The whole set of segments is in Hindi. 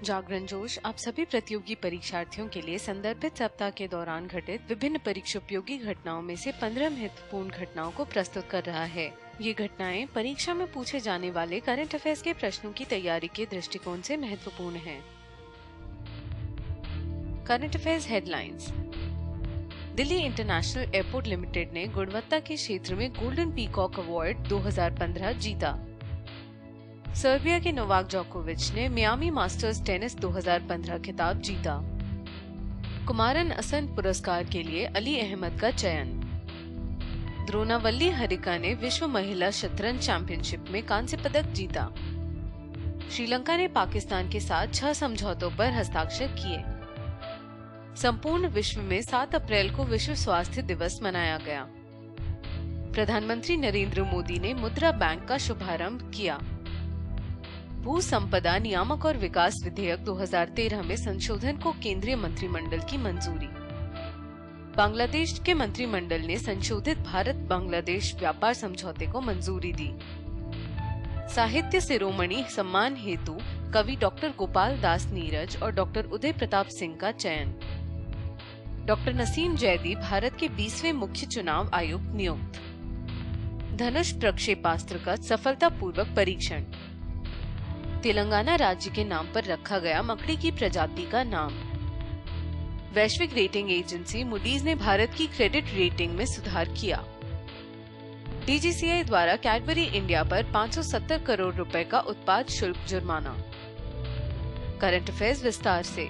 जागरण जोश आप सभी प्रतियोगी परीक्षार्थियों के लिए संदर्भित सप्ताह के दौरान घटित विभिन्न परीक्षोपयोगी घटनाओं में से 15 महत्वपूर्ण घटनाओं को प्रस्तुत कर रहा है। ये घटनाएं परीक्षा में पूछे जाने वाले करंट अफेयर्स के प्रश्नों की तैयारी के दृष्टिकोण से महत्वपूर्ण हैं। Current affairs headlines. Delhi international airport limited ने गुणवत्ता के क्षेत्र में गोल्डन पीकॉक अवार्ड 2015 जीता। सर्बिया के नोवाक जोकोविच ने मियामी मास्टर्स टेनिस 2015 खिताब जीता। कुमारन असन पुरस्कार के लिए अली अहमद का चयन। द्रोणावल्ली हरिका ने विश्व महिला शतरंज चैंपियनशिप में कांस्य पदक जीता। श्रीलंका ने पाकिस्तान के साथ 6 समझौतों पर हस्ताक्षर किए। संपूर्ण विश्व में 7 अप्रैल को विश्व स्वास्थ्य दिवस मनाया गया। प्रधानमंत्री नरेंद्र मोदी ने मुद्रा बैंक का शुभारंभ किया। भू संपदा नियामक और विकास विधेयक 2013 में संशोधन को केंद्रीय मंत्रिमंडल की मंजूरी। बांग्लादेश के मंत्रिमंडल ने संशोधित भारत बांग्लादेश व्यापार समझौते को मंजूरी दी। साहित्य शिरोमणि सम्मान हेतु कवि डॉक्टर गोपाल दास नीरज और डॉक्टर उदय प्रताप सिंह का चयन। डॉक्टर नसीम जैदी भारत के 20वें मुख्य चुनाव आयुक्त नियुक्त। धनुष प्रक्षेपास्त्र का सफलतापूर्वक परीक्षण। तेलंगाना राज्य के नाम पर रखा गया मकड़ी की प्रजाति का नाम। वैश्विक रेटिंग एजेंसी मूडीज ने भारत की क्रेडिट रेटिंग में सुधार किया। डीजीसीए द्वारा कैडबरी इंडिया पर 570 करोड़ रुपए का उत्पाद शुल्क जुर्माना। करंट अफेयर्स विस्तार से।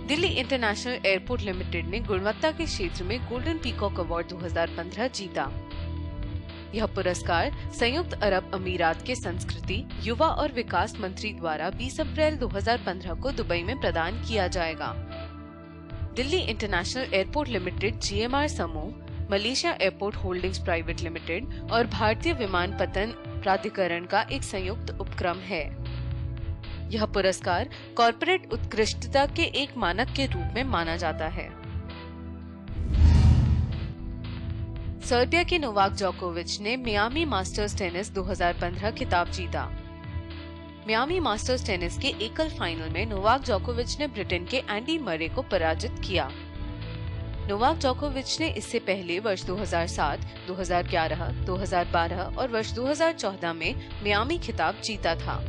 दिल्ली इंटरनेशनल एयरपोर्ट लिमिटेड ने गुणवत्ता के क्षेत्र में गोल्डन पीकॉक अवार्ड 2015 जीता। यह पुरस्कार संयुक्त अरब अमीरात के संस्कृति, युवा और विकास मंत्री द्वारा 20 अप्रैल 2015 को दुबई में प्रदान किया जाएगा। Delhi international airport limited GMR समूह, Malaysia airport holdings private limited और भारतीय विमानपत्तन प्राधिकरण का एक संयुक्त उपक्रम है। यह पुरस्कार कॉर्पोरेट उत्कृष्टता के एक मानक के रूप में माना जाता है। सर्बिया के नोवाक जोकोविच ने मियामी मास्टर्स टेनिस 2015 खिताब जीता। मियामी मास्टर्स टेनिस के एकल फाइनल में नोवाक जोकोविच ने ब्रिटेन के एंडी मरे को पराजित किया। नोवाक जोकोविच ने इससे पहले वर्ष 2007, 2011, 2012 और वर्ष 2014 में मियामी खिताब जीता था।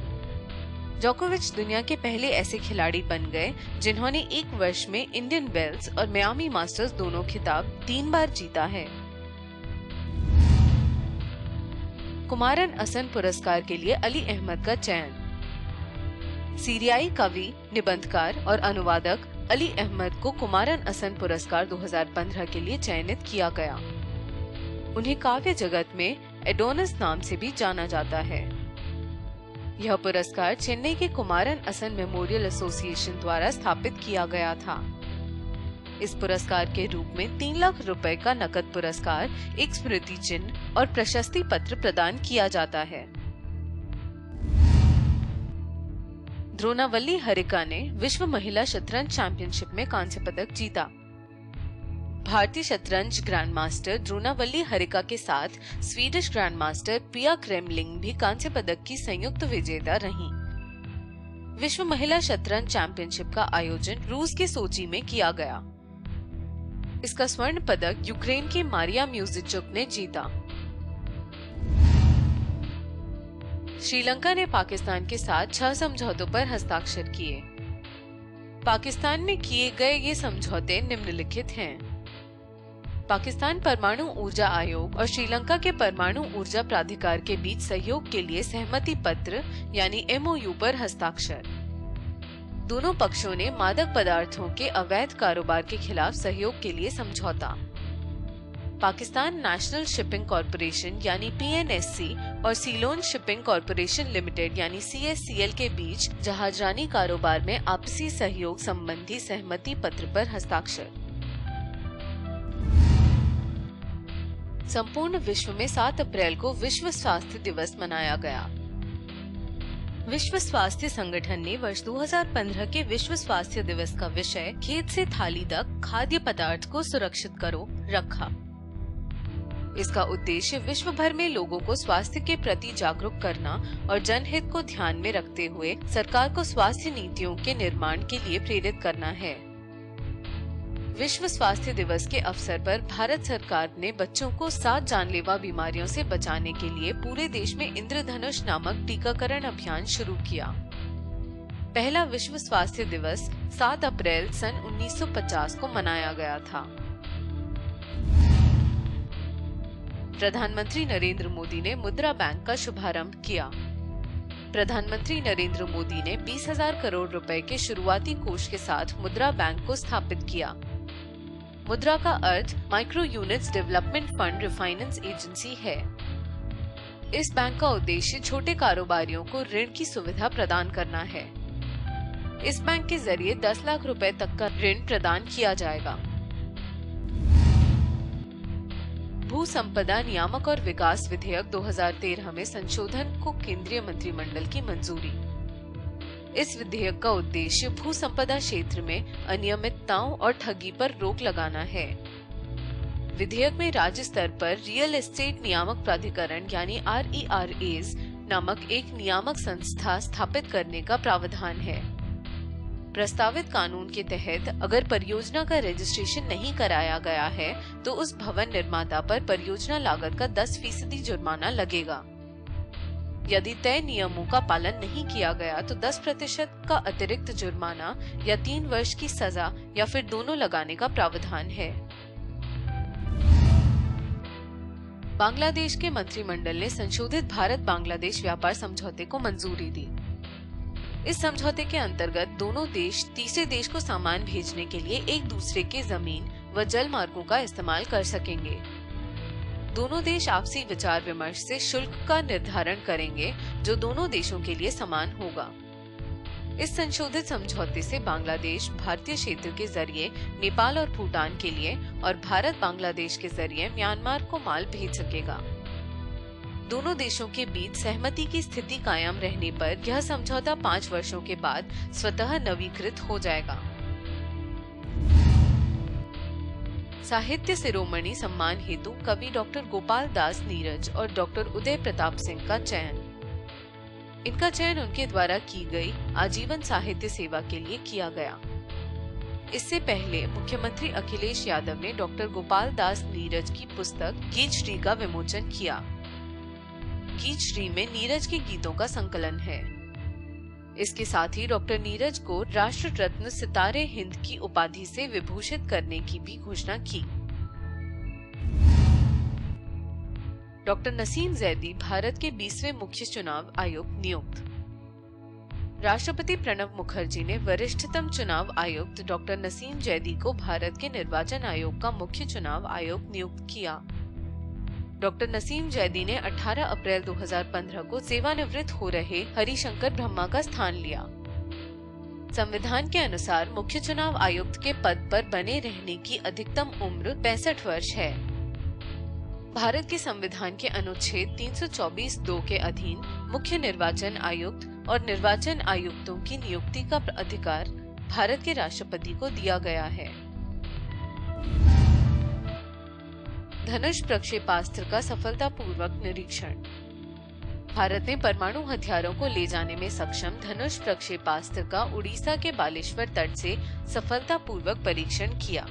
जोकोविच दुनिया के पहले ऐसे खिलाड़ी बन गए जिन्होंने एक वर्ष में इंडियन वेल्स और मियामी मास्टर्स दोनों खिताब 3 बार जीता है। कुमारन असन पुरस्कार के लिए अली अहमद का चयन। सीरियाई कवि, निबंधकार और अनुवादक अली अहमद को कुमारन असन पुरस्कार 2015 के लिए चयनित किया गया। उन्हें काव्य जगत में एडोनिस नाम से भी जाना जाता है। यह पुरस्कार चेन्नई के कुमारन असन मेमोरियल एसोसिएशन द्वारा स्थापित किया गया था। इस पुरस्कार के रूप में 3 लाख रुपए का नकद पुरस्कार, एक स्मृति चिन्ह और प्रशस्ति पत्र प्रदान किया जाता है। द्रोणावल्ली हरिका ने विश्व महिला शतरंज चैंपियनशिप में कांस्य पदक जीता। भारतीय शतरंज ग्रैंड मास्टर द्रोणावल्ली हरिका के साथ स्वीडिश ग्रैंड मास्टर पिया क्रेमलिंग भी कांस्य पदक की संयुक्त विजेता रहीं। विश्व महिला शतरंज चैंपियनशिप का आयोजन रूस के सोची में किया गया। इसका स्वर्ण पदक यूक्रेन की मारिया म्यूजिचुक ने जीता। श्रीलंका ने पाकिस्तान के साथ 6 समझौतों पर हस्ताक्षर किए। पाकिस्तान में किए गए ये समझौते निम्नलिखित हैं। पाकिस्तान परमाणु ऊर्जा आयोग और श्रीलंका के परमाणु ऊर्जा प्राधिकार के बीच सहयोग के लिए सहमति पत्र यानी MOU पर हस्ताक्षर। दोनों पक्षों ने मादक पदार्थों के अवैध कारोबार के खिलाफ सहयोग के लिए समझौता। पाकिस्तान नेशनल शिपिंग कॉरपोरेशन यानी PNSC और सीलोन शिपिंग कॉरपोरेशन लिमिटेड यानी CSCL के बीच जहाजरानी कारोबार में आपसी सहयोग संबंधी सहमति पत्र पर हस्ताक्षर। संपूर्ण विश्व में 7 अप्रैल को विश्व स्वास्थ्य दिवस मनाया गया। विश्व स्वास्थ्य संगठन ने वर्ष 2015 के विश्व स्वास्थ्य दिवस का विषय खेत से थाली तक खाद्य पदार्थ को सुरक्षित करो रखा। इसका उद्देश्य विश्व भर में लोगों को स्वास्थ्य के प्रति जागरूक करना और जनहित को ध्यान में रखते हुए सरकार को स्वास्थ्य नीतियों के निर्माण के लिए प्रेरित करना है। विश्व स्वास्थ्य दिवस के अवसर पर भारत सरकार ने बच्चों को 7 जानलेवा बीमारियों से बचाने के लिए पूरे देश में इंद्रधनुष नामक टीकाकरण अभियान शुरू किया। पहला विश्व स्वास्थ्य दिवस 7 अप्रैल सन 1950 को मनाया गया था। प्रधानमंत्री नरेंद्र मोदी ने मुद्रा बैंक का शुभारंभ किया। प्रधानमंत्री नरेंद्र मोदी ने 20,000 करोड़ रुपए के शुरुआती कोष के साथ मुद्रा बैंक को स्थापित किया। मुद्रा का अर्थ micro units development fund refinance agency है। इस बैंक का उद्देश्य छोटे कारोबारियों को ऋण की सुविधा प्रदान करना है। इस बैंक के जरिए 10 लाख रुपए तक का ऋण प्रदान किया जाएगा। भू संपदा नियामक और विकास विधेयक 2013 में संशोधन को केंद्रीय मंत्रिमंडल की मंजूरी। इस विधेयक का उद्देश्य भू संपदा क्षेत्र में अनियमितताओं और ठगी पर रोक लगाना है। विधेयक में राज्य स्तर पर रियल एस्टेट नियामक प्राधिकरण यानी RERAs नामक एक नियामक संस्था स्थापित करने का प्रावधान है। प्रस्तावित कानून के तहत अगर परियोजना का रजिस्ट्रेशन नहीं कराया गया है तो उस भवन निर्माता पर परियोजना लागत का 10% जुर्माना लगेगा। यदि तय नियमों का पालन नहीं किया गया तो 10% का अतिरिक्त जुर्माना या 3 वर्ष की सजा या फिर दोनों लगाने का प्रावधान है। बांग्लादेश के मंत्रिमंडल ने संशोधित भारत बांग्लादेश व्यापार समझौते को मंजूरी दी। इस समझौते के अंतर्गत दोनों देश तीसरे देश को सामान भेजने के लिए एक दूसरे के जमीन व जल मार्गों का इस्तेमाल कर सकेंगे। दोनों देश आपसी विचार विमर्श से शुल्क का निर्धारण करेंगे जो दोनों देशों के लिए समान होगा। इस संशोधित समझौते से बांग्लादेश भारतीय क्षेत्र के जरिए नेपाल और भूटान के लिए और भारत बांग्लादेश के जरिए म्यांमार को माल भेज सकेगा। दोनों देशों के बीच सहमति की स्थिति कायम रहने पर यह समझौता 5 वर्षों के बाद स्वतः नवीकृत हो जाएगा। साहित्य शिरोमणि सम्मान हेतु कवि डॉक्टर गोपाल दास नीरज और डॉक्टर उदय प्रताप सिंह का चयन। इनका चयन उनके द्वारा की गई आजीवन साहित्य सेवा के लिए किया गया। इससे पहले मुख्यमंत्री अखिलेश यादव ने डॉक्टर गोपाल दास नीरज की पुस्तक गीत श्री का विमोचन किया। गीत श्री में नीरज के गीतों का संकलन है। इसके साथ ही डॉक्टर नीरज को राष्ट्र रत्न सितारे हिंद की उपाधि से विभूषित करने की भी घोषणा की। डॉक्टर नसीम जैदी भारत के 20वें मुख्य चुनाव आयुक्त नियुक्त। राष्ट्रपति प्रणब मुखर्जी ने वरिष्ठतम चुनाव आयुक्त डॉक्टर नसीम जैदी को भारत के निर्वाचन आयोग का मुख्य चुनाव आयुक्त नियुक्त किया। डॉक्टर नसीम जैदी ने 18 अप्रैल 2015 को सेवानिवृत्त हो रहे हरिशंकर ब्रह्मा का स्थान लिया। संविधान के अनुसार मुख्य चुनाव आयुक्त के पद पर बने रहने की अधिकतम उम्र 65 वर्ष है। भारत के संविधान के अनुच्छेद 324(2) के अधीन मुख्य निर्वाचन आयुक्त और निर्वाचन आयुक्तों की नियुक्ति का अधिकार भारत के राष्ट्रपति को दिया गया है। धनुष प्रक्षेपास्त्र का सफलतापूर्वक निरीक्षण। भारत ने परमाणु हथियारों को ले जाने में सक्षम धनुष प्रक्षेपास्त्र का उड़ीसा के बालेश्वर तट से सफलतापूर्वक परीक्षण किया।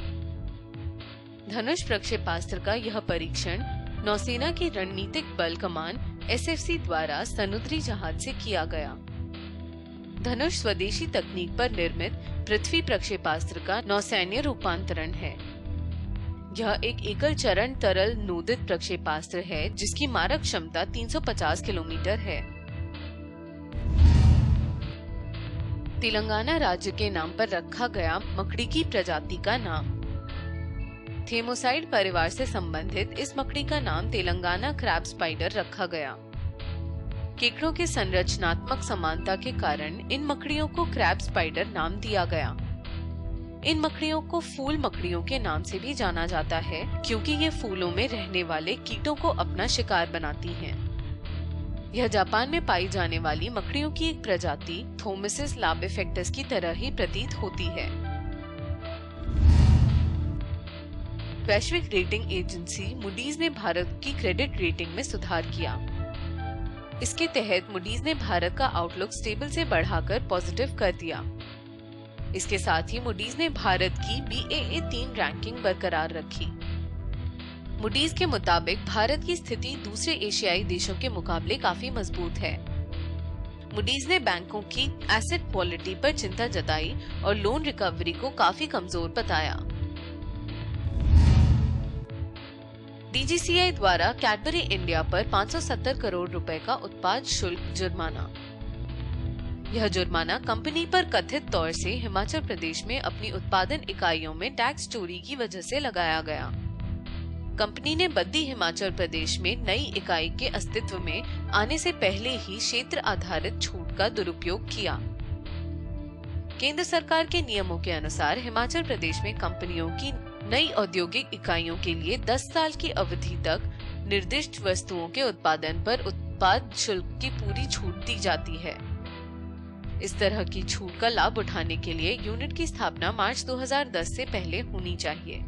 धनुष प्रक्षेपास्त्र का यह परीक्षण नौसेना की रणनीतिक बल कमान SFC द्वारा समुद्री जहाज से किया गया। धनुष स्वदेशी तकनीक पर निर्मित पृथ्वी प्रक्षेपास्त्र का नौसैन्य रूपांतरण है। यह एक एकल चरण तरल नोदित प्रक्षेपास्त्र है जिसकी मारक क्षमता 350 किलोमीटर है। तेलंगाना राज्य के नाम पर रखा गया मकड़ी की प्रजाति का नाम। थेमोसाइड परिवार से संबंधित इस मकड़ी का नाम तेलंगाना क्रैब स्पाइडर रखा गया। केकड़ों के संरचनात्मक समानता के कारण इन मकड़ियों को क्रैब स्पाइडर नाम दिया गया। इन मकड़ियों को फूल मकड़ियों के नाम से भी जाना जाता है क्योंकि ये फूलों में रहने वाले कीटों को अपना शिकार बनाती हैं। यह जापान में पाई जाने वाली मकड़ियों की एक प्रजाति थोमिसिस लाबिफेक्टस की तरह ही प्रतीत होती है। वैश्विक रेटिंग एजेंसी मूडीज ने भारत की क्रेडिट रेटिंग में सुधार किया। इसके तहत मूडीज ने भारत का आउटलुक स्टेबल से बढ़ाकर पॉजिटिव कर दिया। इसके साथ ही मूडीज ने भारत की Baa3 रैंकिंग बरकरार रखी। मूडीज के मुताबिक भारत की स्थिति दूसरे एशियाई देशों के मुकाबले काफी मजबूत है। मूडीज ने बैंकों की एसेट क्वालिटी पर चिंता जताई और लोन रिकवरी को काफी कमजोर बताया। DGCI द्वारा कैडबरी इंडिया पर 570 करोड़ रुपए का उत्पाद शुल्क जुर्माना। यह जुर्माना कंपनी पर कथित तौर से हिमाचल प्रदेश में अपनी उत्पादन इकाइयों में टैक्स चोरी की वजह से लगाया गया। कंपनी ने बद्दी हिमाचल प्रदेश में नई इकाई के अस्तित्व में आने से पहले ही क्षेत्र आधारित छूट का दुरुपयोग किया। केंद्र सरकार के नियमों के अनुसार हिमाचल प्रदेश में कंपनियों की नई औद्योगिक इकाइयों के लिए 10 साल की अवधि तक निर्दिष्ट वस्तुओं के उत्पादन पर उत्पाद शुल्क की पूरी छूट दी जाती है। इस तरह की छूट का लाभ उठाने के लिए यूनिट की स्थापना मार्च 2010 से पहले होनी चाहिए।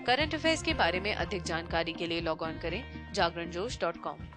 करंट अफेयर्स के बारे में अधिक जानकारी के लिए लॉग ऑन करें जागरणजोश.com।